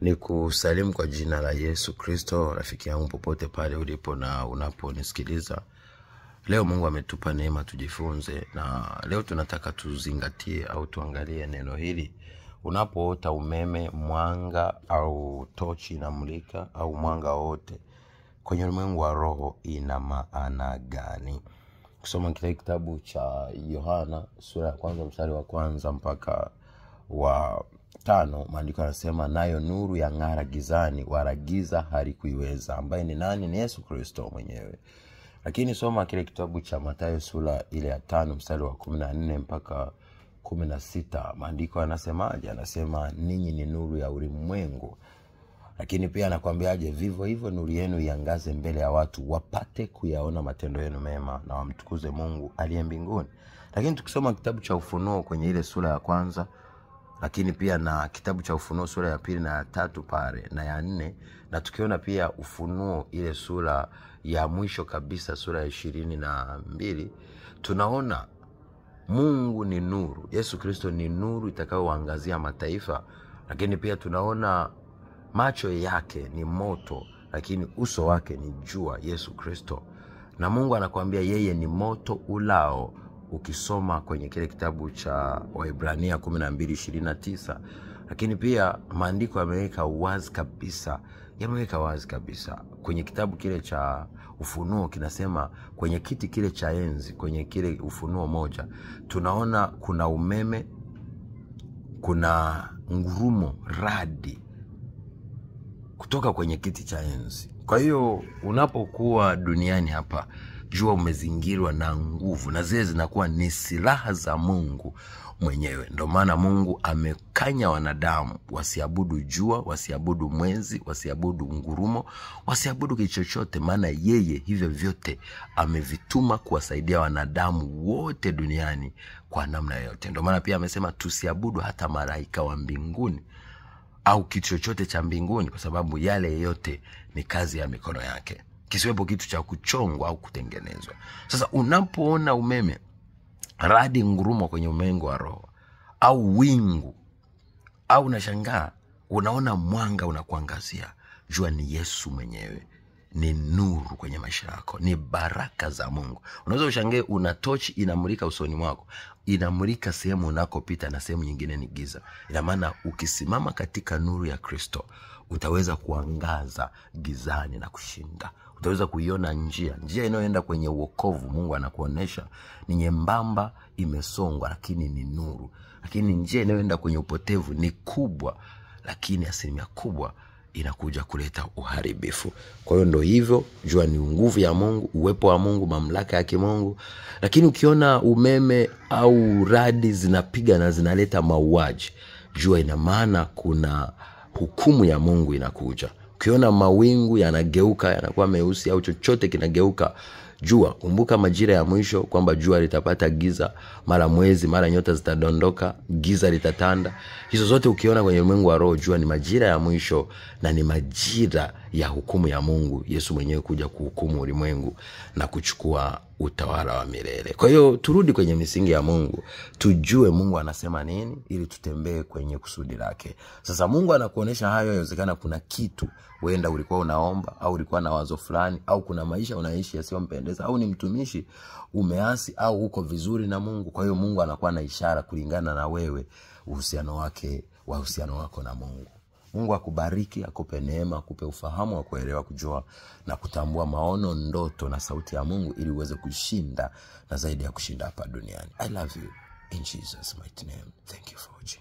Ni kusalimu kwa jina la Yesu Kristo, rafiki yangu popote pale ulipo na unaponisikiliza. Leo Mungu ametupa neema tujifunze, na leo tunataka tuzingatie au tuangalie neno hili. Unapoota umeme, mwanga au tochi inamulika au mwanga wote kwenye ulimwengu wa roho, ina maana gani? Kusoma kile kitabu cha Yohana sura ya 1 mstari wa 1 mpaka wa 5, maandiko yanasema, nayo nuru ya ng'ara gizani, wala giza halikuiweza. Ambaye ni nani? Ni Yesu Kristo mwenyewe. Lakini soma kile kitabu cha Mathayo sura ile ya 5 mstari wa 14 mpaka 16, maandiko yanasemaje? Yanasema, ninyi ni nuru ya ulimwengu. Lakini pia anakuambiaje? Vivyo hivyo nuru yenu iangaze mbele ya watu, wapate kuyaona matendo yenu mema, na wamtukuze Mungu aliye mbinguni. Lakini tukisoma kitabu cha Ufunuo kwenye ile sura ya 1, lakini pia na kitabu cha Ufunuo sura ya 2 na ya 3 pale na ya 4, na tukiona pia Ufunuo ile sura ya mwisho kabisa sura ya 22, tunaona Mungu ni nuru, Yesu Kristo ni nuru itakayoangazia mataifa. Lakini pia tunaona macho yake ni moto, lakini uso wake ni jua, Yesu Kristo. Na Mungu anakuambia yeye ni moto ulao, ukisoma kwenye kile kitabu cha Waebrania 12:29. Lakini pia maandiko yameweka wazi kabisa, kwenye kitabu kile cha Ufunuo kinasema, kwenye kiti kile cha enzi, kwenye kile Ufunuo 1, tunaona kuna umeme, kuna ngurumo, radi kutoka kwenye kiti cha enzi. Kwa hiyo unapokuwa duniani hapa, jua umezingirwa na nguvu, na zile zinakuwa ni silaha za Mungu mwenyewe. Ndio maana Mungu amekanya wanadamu wasiabudu jua, wasiabudu mwezi, wasiabudu ngurumo, wasiabudu kitu chochote, maana yeye hivyo vyote amevituma kuwasaidia wanadamu wote duniani kwa namna yote. Ndio maana pia amesema tusiabudu hata malaika wa mbinguni au kitu chochote cha mbinguni, kwa sababu yale yote ni kazi ya mikono yake, kisiwepo kitu cha kuchongwa au kutengenezwa. Sasa unapoona umeme, radi, ngurumo kwenye ulimwengu wa roho, au wingu, au unashangaa unaona mwanga unakuangazia, jua ni Yesu mwenyewe, ni nuru kwenye maisha yako, ni baraka za Mungu. Unaweza ushangae una tochi inamulika usoni mwako, inamulika sehemu unakopita na sehemu nyingine ni giza. Ina maana ukisimama katika nuru ya Kristo, utaweza kuangaza gizani na kushinda. Utaweza kuiona njia inayoenda kwenye wokovu. Mungu anakuonesha ni nyembamba, imesongwa, lakini ni nuru. Lakini njia inayoenda kwenye upotevu ni kubwa, lakini asilimia kubwa inakuja kuleta uharibifu. Kwa hiyo ndio hivyo, jua ni nguvu ya Mungu, uwepo wa Mungu, mamlaka ya kimungu. Lakini ukiona umeme au radi zinapiga na zinaleta mauaji, jua ina maana kuna hukumu ya Mungu inakuja. Ukiona mawingu yanageuka yanakuwa meusi au chochote kinageuka, jua, kumbuka majira ya mwisho kwamba jua litapata giza, mara mwezi, mara nyota zitadondoka, giza litatanda. Hizo zote ukiona kwenye ulimwengu wa roho, jua ni majira ya mwisho na ni majira ya hukumu ya Mungu, Yesu mwenyewe kuja kuhukumu ulimwengu na kuchukua utawala wa milele. Kwa hiyo turudi kwenye misingi ya Mungu, tujue Mungu anasema nini ili tutembee kwenye kusudi lake. Sasa Mungu anakuonesha hayo. Inawezekana kuna kitu wenda ulikuwa unaomba, au ulikuwa na wazo fulani, au kuna maisha unaishi yasiyompendeza, au ni mtumishi umeasi, au uko vizuri na Mungu. Kwa hiyo Mungu anakuwa na ishara kulingana na wewe, uhusiano wako na Mungu. Mungu akubariki, akupe neema, akupe ufahamu wa kuelewa, kujua na kutambua maono, ndoto na sauti ya Mungu, ili uweze kushinda na zaidi ya kushinda hapa duniani. I love you in Jesus mighty name. Thank you for watching.